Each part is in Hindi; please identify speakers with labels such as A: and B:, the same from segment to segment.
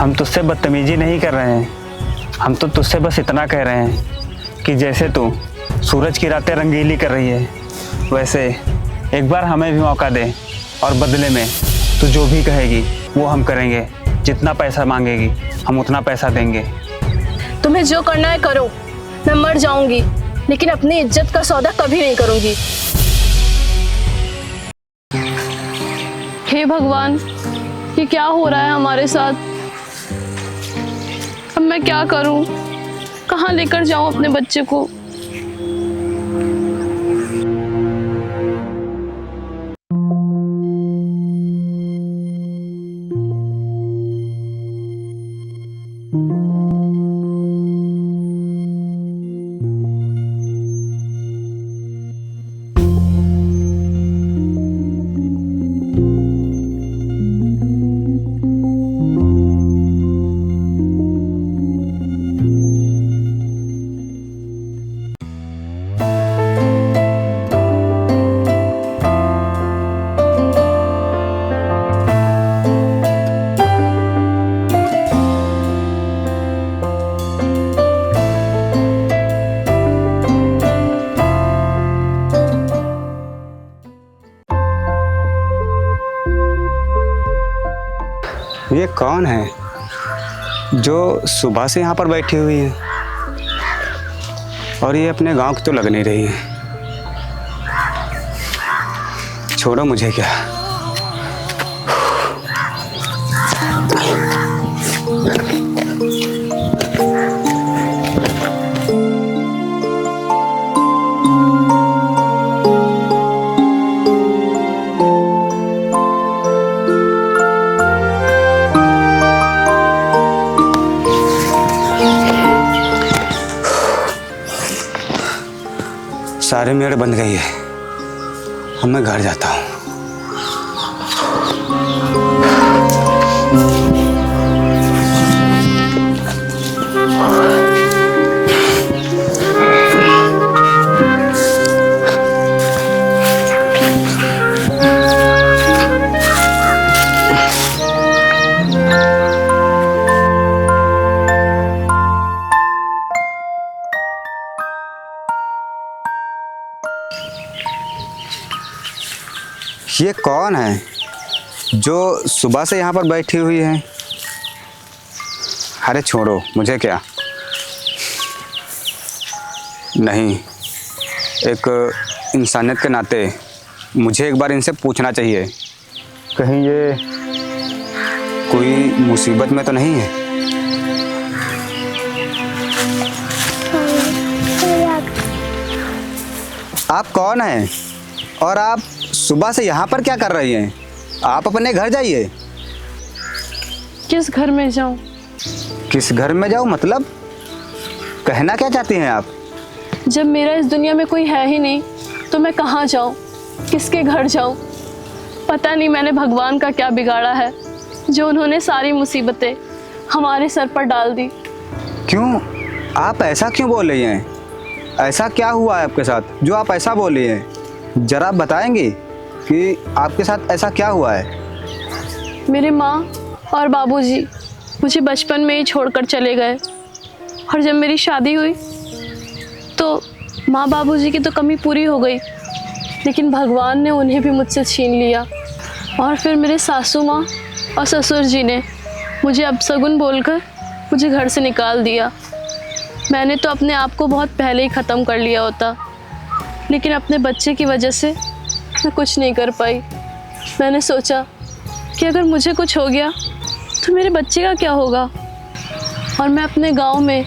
A: हम तुझसे बदतमीजी नहीं कर रहे हैं, हम तो तुझसे बस इतना कह रहे हैं कि जैसे तू सूरज की रातें रंगीली कर रही है, वैसे एक बार हमें भी मौका दे और बदले में तू जो भी कहेगी वो हम करेंगे। जितना पैसा मांगेगी हम उतना पैसा देंगे।
B: तुम्हें जो करना है करो, मैं मर जाऊंगी लेकिन अपनी इज्जत का सौदा कभी नहीं करूंगी। हे भगवान, ये क्या हो रहा है हमारे साथ? अब मैं क्या करूं? कहाँ लेकर जाऊं अपने बच्चे को?
C: ये कौन है जो सुबह से यहाँ पर बैठी हुई है? और ये अपने गांव की तो लग नहीं रही है। छोड़ो मुझे क्या। सारे मेड़ बंद गई है। अब मैं घर जाता हूँ। ये कौन है जो सुबह से यहाँ पर बैठी हुई है? अरे छोड़ो मुझे क्या। नहीं, एक इंसानियत के नाते मुझे एक बार इनसे पूछना चाहिए, कहीं ये कोई मुसीबत में तो नहीं है? आप कौन हैं और आप सुबह से यहाँ पर क्या कर रही हैं? आप अपने घर जाइए।
B: किस घर में जाऊं?
C: किस घर में जाऊं मतलब? कहना क्या चाहती हैं आप?
B: जब मेरा इस दुनिया में कोई है ही नहीं तो मैं कहाँ जाऊं? किसके घर जाऊं? पता नहीं मैंने भगवान का क्या बिगाड़ा है जो उन्होंने सारी मुसीबतें हमारे सर पर डाल दी।
C: क्यों? आप ऐसा क्यों बोल रही हैं? ऐसा क्या हुआ है आपके साथ जो आप ऐसा बोल रही हैं? जरा बताएंगी कि आपके साथ ऐसा क्या हुआ है?
B: मेरे माँ और बाबूजी मुझे बचपन में ही छोड़कर चले गए और जब मेरी शादी हुई तो माँ बाबूजी की तो कमी पूरी हो गई, लेकिन भगवान ने उन्हें भी मुझसे छीन लिया। और फिर मेरे सासू माँ और ससुर जी ने मुझे अपशगुन बोलकर मुझे घर से निकाल दिया। मैंने तो अपने आप को बहुत पहले ही ख़त्म कर लिया होता, लेकिन अपने बच्चे की वजह से मैं कुछ नहीं कर पाई। मैंने सोचा कि अगर मुझे कुछ हो गया तो मेरे बच्चे का क्या होगा। और मैं अपने गांव में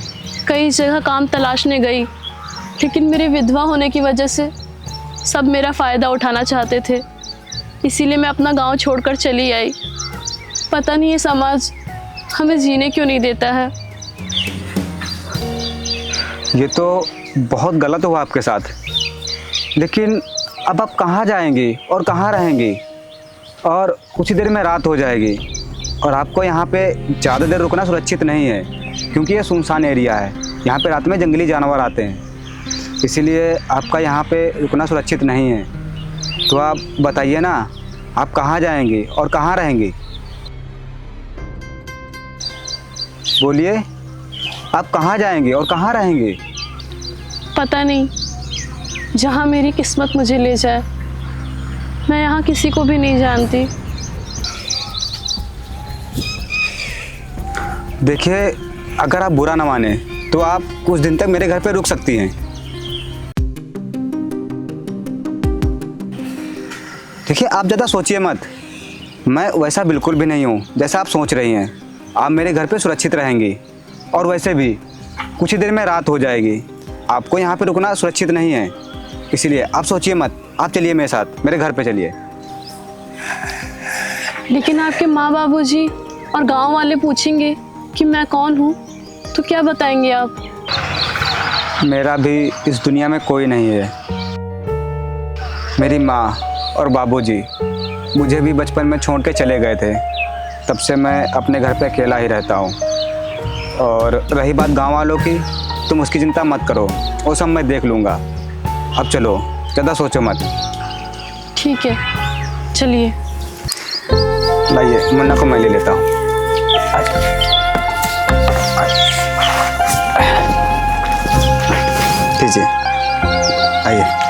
B: कई जगह काम तलाशने गई, लेकिन मेरे विधवा होने की वजह से सब मेरा फ़ायदा उठाना चाहते थे। इसीलिए मैं अपना गांव छोड़कर चली आई। पता नहीं ये समाज हमें जीने क्यों नहीं देता है।
C: ये तो बहुत गलत हुआ आपके साथ, लेकिन अब आप कहाँ जाएंगी और कहाँ रहेंगी? और कुछ ही देर में रात हो जाएगी और आपको यहाँ पे ज़्यादा देर रुकना सुरक्षित नहीं है, क्योंकि ये सुनसान एरिया है। यहाँ पे रात में जंगली जानवर आते हैं, इसीलिए आपका यहाँ पे रुकना सुरक्षित नहीं है। तो आप बताइए ना, आप कहाँ जाएंगी और कहाँ रहेंगी? बोलिए, आप कहाँ जाएंगे और कहाँ रहेंगे?
B: पता नहीं, जहाँ मेरी किस्मत मुझे ले जाए। मैं यहाँ किसी को भी नहीं जानती।
C: देखिए, अगर आप बुरा ना माने तो आप कुछ दिन तक मेरे घर पे रुक सकती हैं। देखिए, आप ज़्यादा सोचिए मत। मैं वैसा बिल्कुल भी नहीं हूँ जैसा आप सोच रही हैं। आप मेरे घर पे सुरक्षित रहेंगी, और वैसे भी कुछ ही देर में रात हो जाएगी। आपको यहाँ पे रुकना सुरक्षित नहीं है, इसलिए आप सोचिए मत। आप चलिए मेरे साथ, मेरे घर पे चलिए।
B: लेकिन आपके माँ बाबूजी और गांव वाले पूछेंगे कि मैं कौन हूँ, तो क्या बताएंगे आप?
C: मेरा भी इस दुनिया में कोई नहीं है। मेरी माँ और बाबूजी मुझे भी बचपन में छोड़ के चले गए थे। तब से मैं अपने घर पे अकेला ही रहता हूँ। और रही बात गांव वालों की, तुम उसकी चिंता मत करो, वो सब मैं देख लूँगा। अब चलो, ज़्यादा सोचो मत।
B: ठीक है, चलिए।
C: लाइए, मुन्ना को मैं ले लेता हूँ। लीजिए, आइए।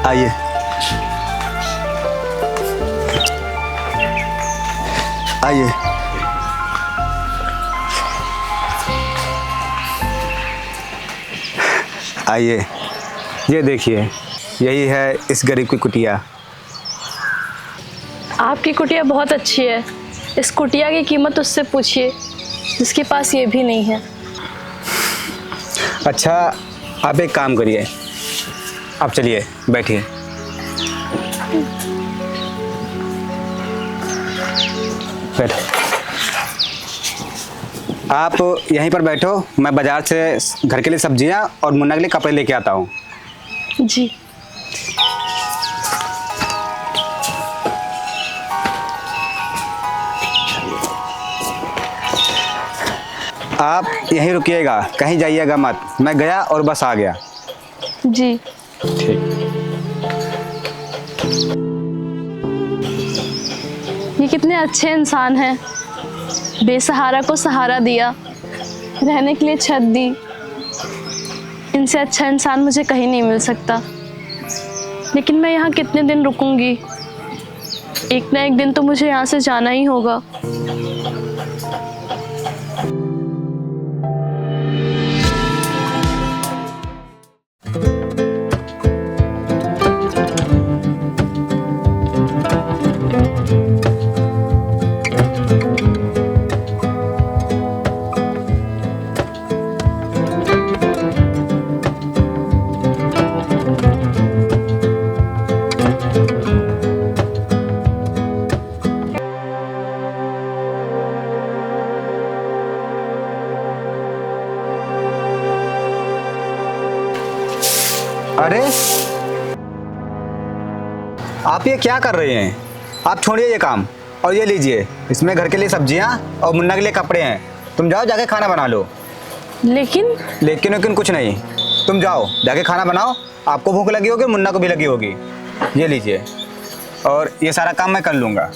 C: आइए। आइए। आइए, ये देखिए, यही है इस गरीब की कुटिया।
B: आपकी कुटिया बहुत अच्छी है। इस कुटिया की कीमत उससे पूछिए जिसके पास ये भी नहीं है।
C: अच्छा, आप एक काम करिए, आप चलिए, बैठिए। बैठो। आप यहीं पर बैठो, मैं बाजार से घर के लिए सब्जियां और मुन्ना के लिए कपड़े लेके आता हूँ।
B: जी।
C: आप यहीं रुकिएगा, कहीं जाइएगा मत। मैं गया और बस आ गया।
B: जी।
C: ठीक।
B: ये कितने अच्छे इंसान हैं। बेसहारा को सहारा दिया, रहने के लिए छत दी। इनसे अच्छा इंसान मुझे कहीं नहीं मिल सकता। लेकिन मैं यहाँ कितने दिन रुकूंगी? एक ना एक दिन तो मुझे यहाँ से जाना ही होगा।
C: अरे, आप ये क्या कर रहे हैं? आप छोड़िए ये काम और ये लीजिए, इसमें घर के लिए सब्जियां और मुन्ना के लिए कपड़े हैं। तुम जाओ, जाके खाना बना लो।
B: लेकिन
C: कुछ नहीं, तुम जाओ, जाके खाना बनाओ। आपको भूख लगी होगी, मुन्ना को भी लगी होगी। ये लीजिए, और ये सारा काम मैं कर लूँगा।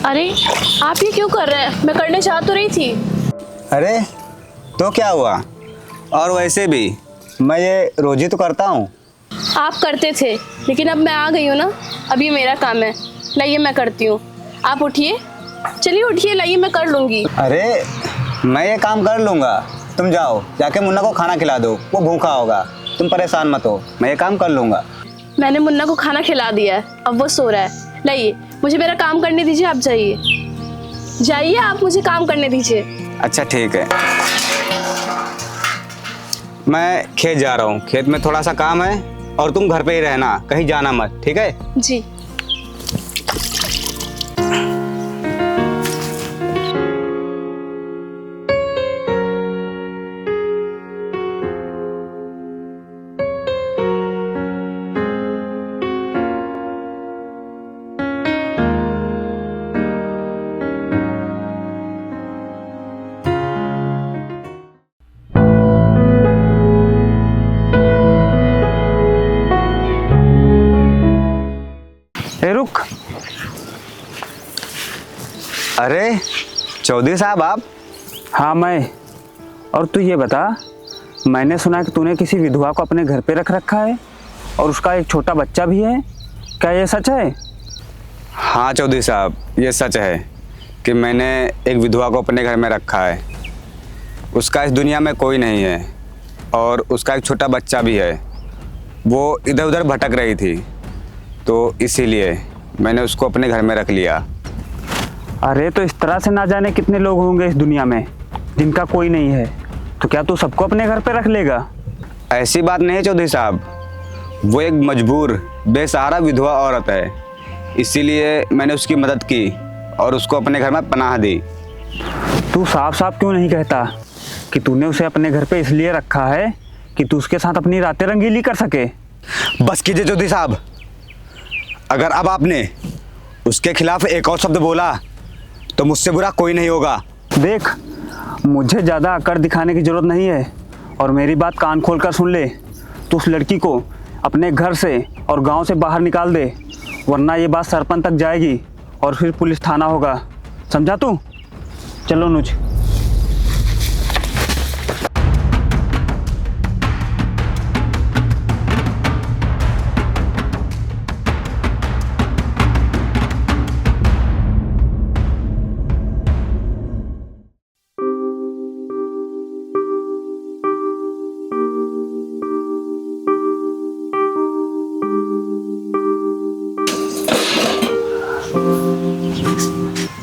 B: अरे, आप ये क्यों कर रहे हैं? मैं करने चाह तो रही थी।
C: अरे, तो क्या हुआ? और वैसे भी मैं ये रोज ही तो करता हूँ।
B: आप करते थे, लेकिन अब मैं आ गई हूँ ना, अब ये मेरा काम है। लाइए, मैं करती हूँ। आप उठिए चलिए उठिए, लाइए, मैं कर लूँगी।
C: अरे मैं ये काम कर लूँगा, तुम जाओ जाके मुन्ना को खाना खिला दो, वो भूखा होगा। तुम परेशान मत हो, मैं ये काम कर लूँगा।
B: मैंने मुन्ना को खाना खिला दिया है, अब वो सो रहा है। लाइए, मुझे मेरा काम करने दीजिए, आप जाइए। जाइए, आप मुझे काम करने दीजिए।
C: अच्छा ठीक है, मैं खेत जा रहा हूँ, खेत में थोड़ा सा काम है और तुम घर पे ही रहना, कहीं जाना मत, ठीक है?
B: जी।
C: ए रुक। अरे चौधरी साहब आप?
A: हाँ मैं। और तू ये बता, मैंने सुना कि तूने किसी विधवा को अपने घर पे रख रखा है और उसका एक छोटा बच्चा भी है, क्या ये सच है?
C: हाँ चौधरी साहब, ये सच है कि मैंने एक विधवा को अपने घर में रखा है। उसका इस दुनिया में कोई नहीं है और उसका एक छोटा बच्चा भी है। वो इधर उधर भटक रही थी, तो इसीलिए मैंने उसको अपने घर में रख लिया।
A: अरे तो इस तरह से ना जाने कितने लोग होंगे इस दुनिया में जिनका कोई नहीं है, तो क्या तू सबको अपने घर पे रख लेगा?
C: ऐसी बात नहीं है चौधरी साहब, वो एक मजबूर बेसहारा विधवा औरत है, इसीलिए मैंने उसकी मदद की और उसको अपने घर में पनाह दी।
A: तू साफ साफ क्यों नहीं कहता कि तूने उसे अपने घर पे इसलिए रखा है कि तू उसके साथ अपनी रातें रंगीली कर सके?
C: बस कीजिए चौधरी साहब, अगर अब आपने उसके खिलाफ एक और शब्द बोला तो मुझसे बुरा कोई नहीं होगा।
A: देख, मुझे ज़्यादा अकड़ दिखाने की ज़रूरत नहीं है और मेरी बात कान खोल कर सुन ले। तू उस लड़की को अपने घर से और गांव से बाहर निकाल दे, वरना ये बात सरपंच तक जाएगी और फिर पुलिस थाना होगा, समझा तू? चलो नुज।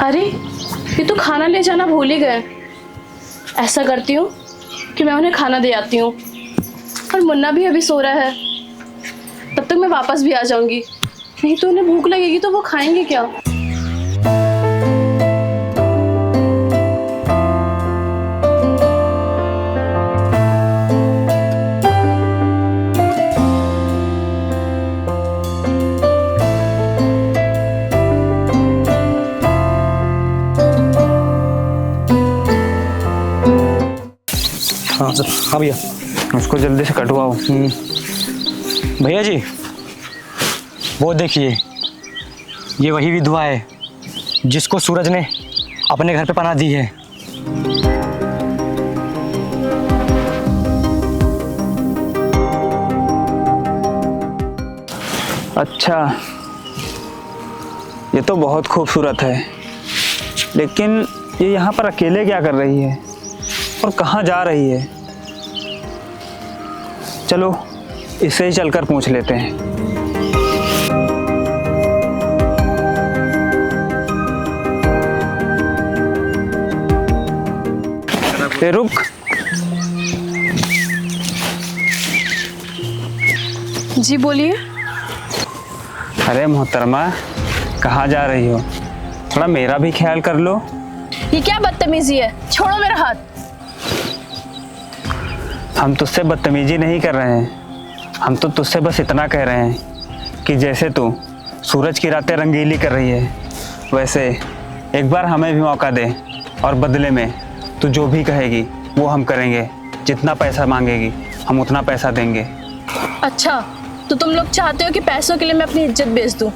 B: अरे ये तो खाना ले जाना भूल ही गए। ऐसा करती हूँ कि मैं उन्हें खाना दे आती हूँ, और मुन्ना भी अभी सो रहा है, तब तक मैं वापस भी आ जाऊंगी। नहीं तो उन्हें भूख लगेगी तो वो खाएंगे क्या?
D: हाँ सर। हाँ भैया।
A: उसको जल्दी से कटवाओ।
D: भैया जी, वो देखिए, ये वही विधवा है जिसको सूरज ने अपने घर पे पनाह दी है।
A: अच्छा, ये तो बहुत खूबसूरत है, लेकिन ये यहाँ पर अकेले क्या कर रही है और कहाँ जा रही है? चलो इससे ही चलकर पूछ लेते हैं। ए रुक।
B: जी बोलिए।
A: अरे मोहतरमा, कहाँ जा रही हो? थोड़ा मेरा भी ख्याल कर लो।
B: ये क्या बदतमीजी है? छोड़ो मेरा हाथ।
A: हम तुझसे बदतमीजी नहीं कर रहे हैं, हम तो तुझसे बस इतना कह रहे हैं कि जैसे तू सूरज की रातें रंगीली कर रही है, वैसे एक बार हमें भी मौका दे और बदले में तू जो भी कहेगी वो हम करेंगे। जितना पैसा मांगेगी हम उतना पैसा देंगे।
B: अच्छा, तो तुम लोग चाहते हो कि पैसों के लिए मैं अपनी इज्जत बेच दूं,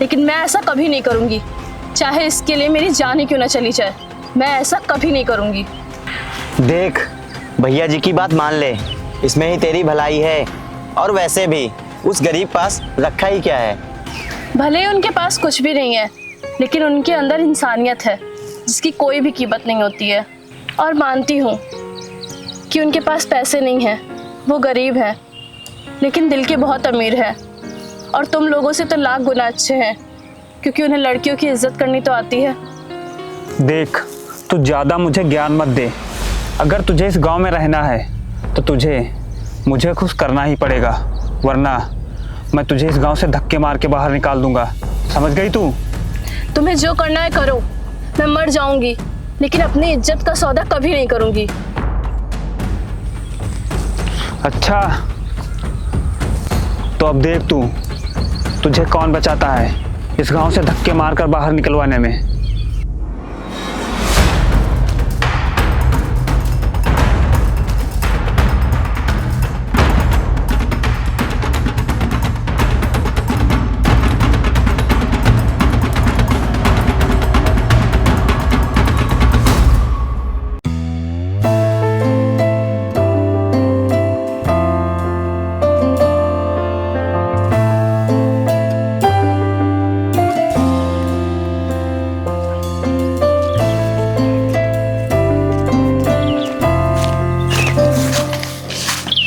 B: लेकिन मैं ऐसा कभी नहीं करूंगी, चाहे इसके लिए मेरी जान ही क्यों ना चली जाए। मैं ऐसा कभी नहीं करूंगी।
E: देख, भैया जी की बात मान ले, इसमें ही तेरी भलाई है। और वैसे भी उस गरीब पास रखा ही क्या है?
B: भले ही उनके पास कुछ भी नहीं है, लेकिन उनके अंदर इंसानियत है जिसकी कोई भी कीमत नहीं होती है। और मानती हूँ कि उनके पास पैसे नहीं हैं, वो गरीब हैं, लेकिन दिल के बहुत अमीर हैं। और तुम लोगों से तो लाख गुना अच्छे हैं, क्योंकि उन्हें लड़कियों की इज्जत करनी तो आती है।
A: देख, तू ज़्यादा मुझे ज्ञान मत दे। अगर तुझे इस गांव में रहना है तो मुझे खुश करना ही पड़ेगा, वरना मैं तुझे इस गांव से धक्के मार के बाहर निकाल दूंगा। समझ गई तू?
B: तुम्हें जो करना है करो, मैं मर जाऊंगी लेकिन अपनी इज्जत का सौदा कभी नहीं करूंगी।
A: अच्छा, तो अब देख तू, तुझे कौन बचाता है इस गांव से धक्के मारकर बाहर निकलवाने में।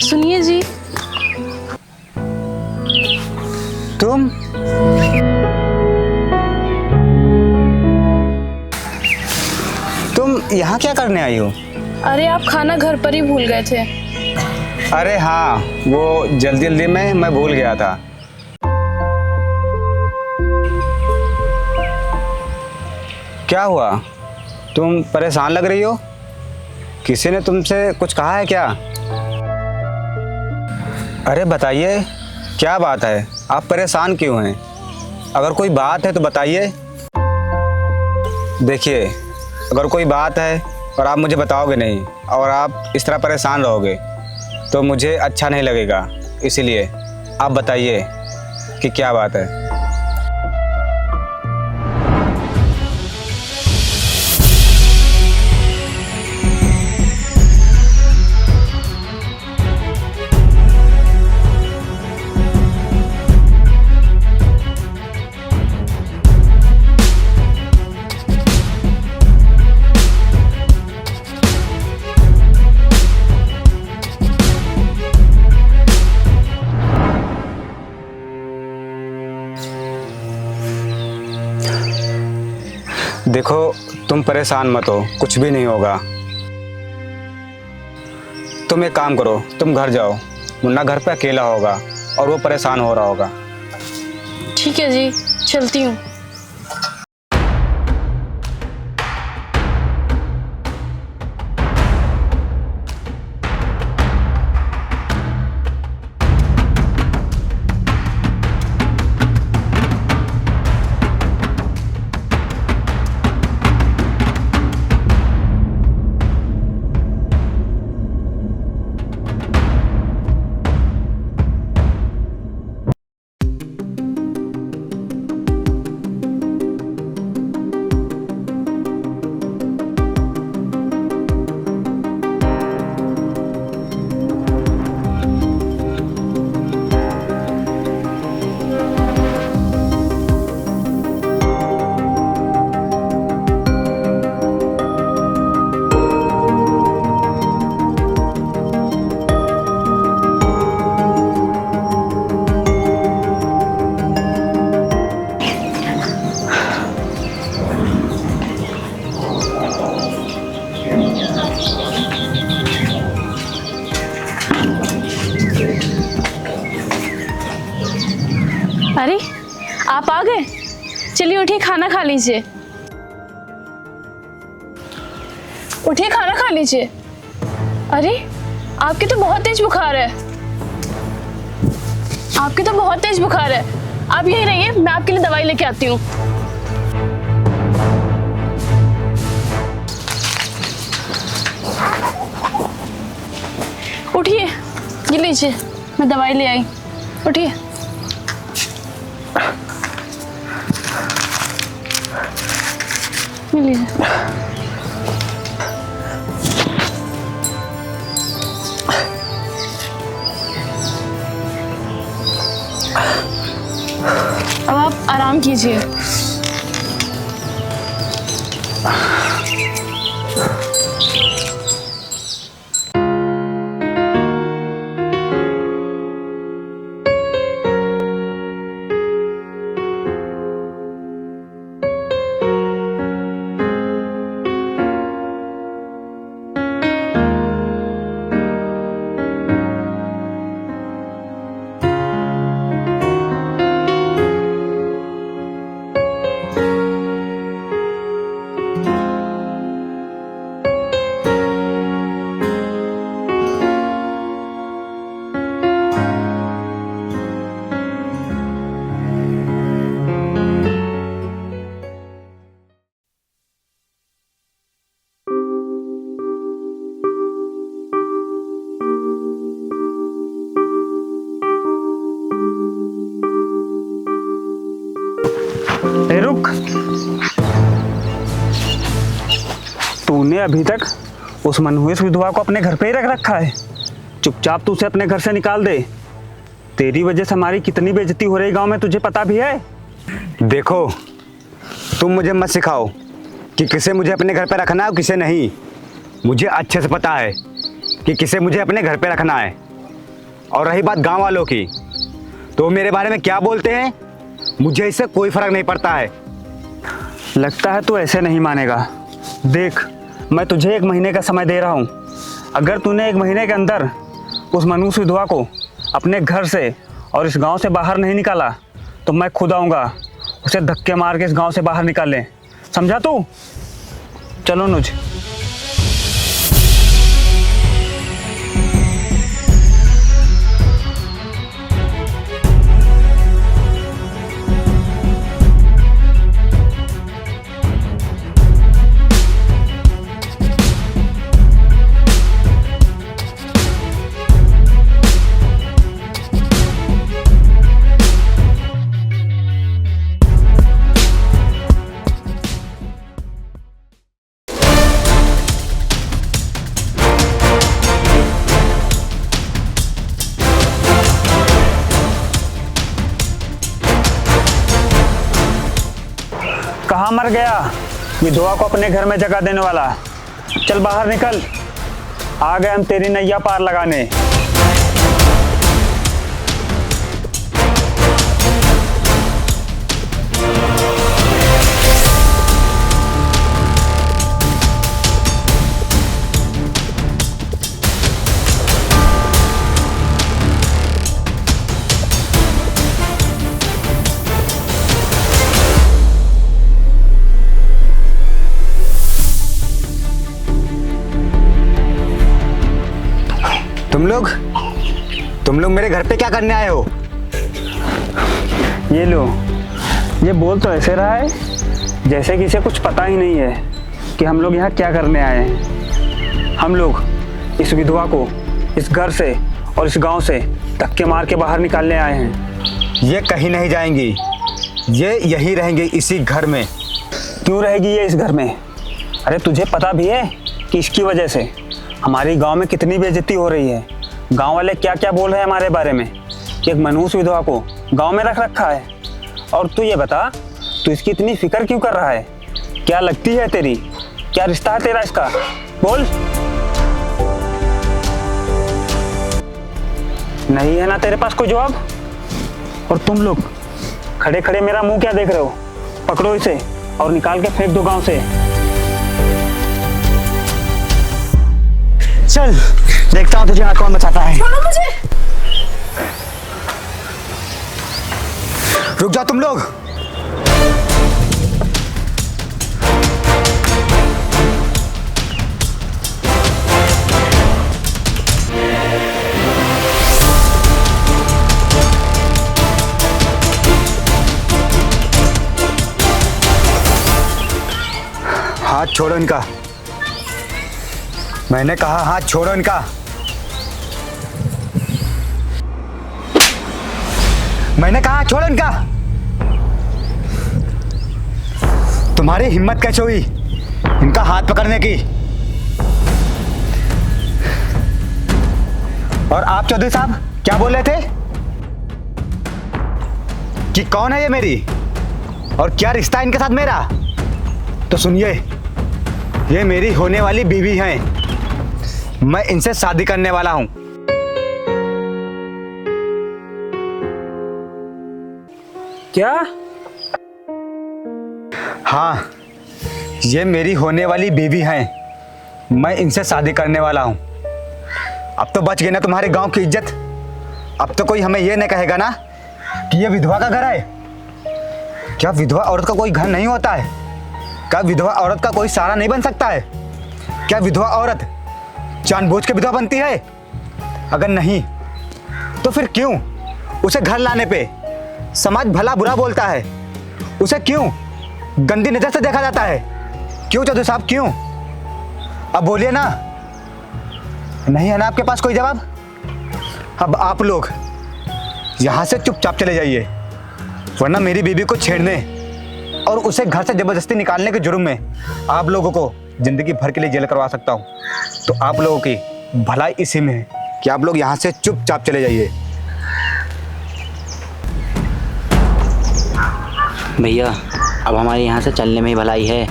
B: सुनिए जी,
C: तुम यहाँ क्या करने आई हो?
B: अरे आप खाना घर पर ही भूल गए थे।
C: अरे हाँ, वो जल्दी जल्दी में मैं भूल गया था। क्या हुआ? तुम परेशान लग रही हो? किसी ने तुमसे कुछ कहा है क्या? अरे बताइए, क्या बात है? आप परेशान क्यों हैं? अगर कोई बात है तो बताइए। देखिए, अगर कोई बात है और आप मुझे बताओगे नहीं और आप इस तरह परेशान रहोगे तो मुझे अच्छा नहीं लगेगा। इसीलिए आप बताइए कि क्या बात है। देखो, तुम परेशान मत हो, कुछ भी नहीं होगा। तुम एक काम करो, तुम घर जाओ। मुन्ना घर पे अकेला होगा और वो परेशान हो रहा होगा।
B: ठीक है जी, चलती हूँ। अरे आप आ गए, चलिए उठिए, खाना खा लीजिए। उठिए, खाना खा लीजिए। अरे आपके तो बहुत तेज बुखार है, आपके तो बहुत तेज बुखार है। आप यहीं रहिए, मैं आपके लिए दवाई लेके आती हूँ। उठिए, ये लीजिए, मैं दवाई ले आई। उठिए। ये लीजिए। अब आप आराम कीजिए।
A: ए रुक, तूने अभी तक उस मनहुस विधवा को अपने घर पे ही रख रखा है। चुपचाप तू उसे अपने घर से निकाल दे। तेरी वजह से हमारी कितनी बेइज्जती हो रही गांव में, तुझे पता भी है।
C: देखो, तुम मुझे मत सिखाओ कि किसे मुझे अपने घर पे रखना है और किसे नहीं। मुझे अच्छे से पता है कि किसे मुझे अपने घर पे रखना है। और रही बात गांव वालों की, तो वो मेरे बारे में क्या बोलते हैं मुझे इससे कोई फर्क नहीं पड़ता है।
A: लगता है तू ऐसे नहीं मानेगा। देख, मैं तुझे 1 महीने का समय दे रहा हूँ। अगर तूने 1 महीने के अंदर उस मनहूस विधवा को अपने घर से और इस गांव से बाहर नहीं निकाला तो मैं खुद आऊँगा, उसे धक्के मार के इस गांव से बाहर निकाल ले। समझा तू? चलो नुज। कहाँ मर गया विधवा को अपने घर में जगह देने वाला? चल बाहर निकल, आ गए हम तेरी नैया पार लगाने।
C: तुम लोग मेरे घर पे क्या करने आए हो?
A: ये लो, ये बोल तो ऐसे रहा है जैसे कि इसे कुछ पता ही नहीं है कि हम लोग यहाँ क्या करने आए हैं। हम लोग इस विधवा को इस घर से और इस गांव से धक्के मार के बाहर निकालने आए हैं।
C: ये कहीं नहीं जाएंगी, ये यहीं रहेंगे इसी घर में।
A: क्यों रहेगी ये इस घर में? अरे तुझे पता भी है कि इसकी वजह से हमारी गांव में कितनी बेइज्जती हो रही है। गांव वाले क्या क्या बोल रहे हैं हमारे बारे में कि एक मनहूस विधवा को गांव में रख रखा है। और तू ये बता, तू इसकी इतनी फिक्र क्यों कर रहा है? क्या लगती है तेरी? क्या रिश्ता है तेरा इसका? बोल। नहीं है ना तेरे पास कोई जवाब? और तुम लोग खड़े खड़े मेरा मुंह क्या देख रहे हो? पकड़ो इसे और निकाल के फेंक दो गांव से।
E: चल देखता हूँ तुझे यहाँ कौन बचाता है।
B: छोड़ो मुझे।
C: रुक जाओ तुम लोग। हाथ छोड़ो इनका। मैंने कहा हाथ छोड़ो इनका। मैंने कहा छोड़ो इनका। तुम्हारी हिम्मत कैसे हुई इनका हाथ पकड़ने की? और आप चौधरी साहब क्या बोल रहे थे कि कौन है ये मेरी और क्या रिश्ता है इनके साथ मेरा? तो सुनिए, ये मेरी होने वाली बीवी हैं। मैं इनसे शादी करने वाला हूँ।
A: क्या?
C: हाँ, ये मेरी होने वाली बीवी हैं। मैं इनसे शादी करने वाला हूँ। अब तो बच गई ना तुम्हारे गांव की इज्जत। अब तो कोई हमें ये नहीं कहेगा ना कि ये विधवा का घर है। क्या विधवा औरत का कोई घर नहीं होता है? क्या विधवा औरत का कोई सहारा नहीं बन सकता है? क्या विधवा औरत जानबूझ के विधवा बनती है? अगर नहीं तो फिर क्यों उसे घर लाने पे समाज भला बुरा बोलता है? उसे क्यों गंदी नजर से देखा जाता है? क्यों चौधरी साहब, क्यों? अब बोलिए ना। नहीं है ना आपके पास कोई जवाब? अब आप लोग यहाँ से चुपचाप चले जाइए, वरना मेरी बीबी को छेड़ने और उसे घर से जबरदस्ती निकालने के जुर्म में आप लोगों को जिंदगी भर के लिए जेल करवा सकता हूँ। तो आप लोगों की भलाई इसी में है कि आप लोग यहाँ से चुपचाप चले जाइए।
E: भैया, अब हमारे यहाँ से चलने में ही भलाई है,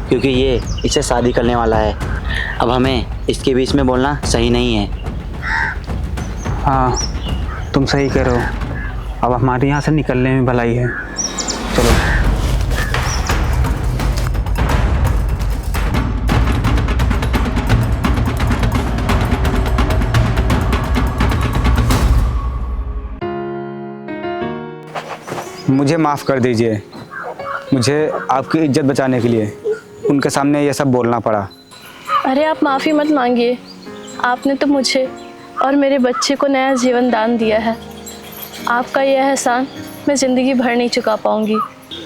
E: क्योंकि ये इससे शादी करने वाला है। अब हमें इसके बीच में बोलना सही नहीं है।
A: हाँ, तुम सही कह रहे हो। अब हमारे यहाँ से निकलने में भलाई है। चलो।
C: मुझे माफ़ कर दीजिए। मुझे आपकी इज्जत बचाने के लिए उनके सामने ये सब बोलना पड़ा।
B: अरे आप माफ़ी मत मांगिए। आपने तो मुझे और मेरे बच्चे को नया जीवन दान दिया है। आपका यह एहसान मैं ज़िंदगी भर नहीं चुका पाऊंगी।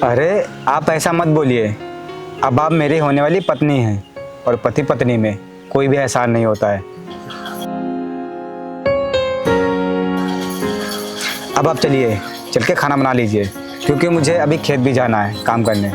C: अरे आप ऐसा मत बोलिए। अब आप मेरी होने वाली पत्नी हैं और पति पत्नी में कोई भी एहसान नहीं होता है। अब आप चलिए, चल के खाना बना लीजिए, क्योंकि मुझे अभी खेत भी जाना है काम करने।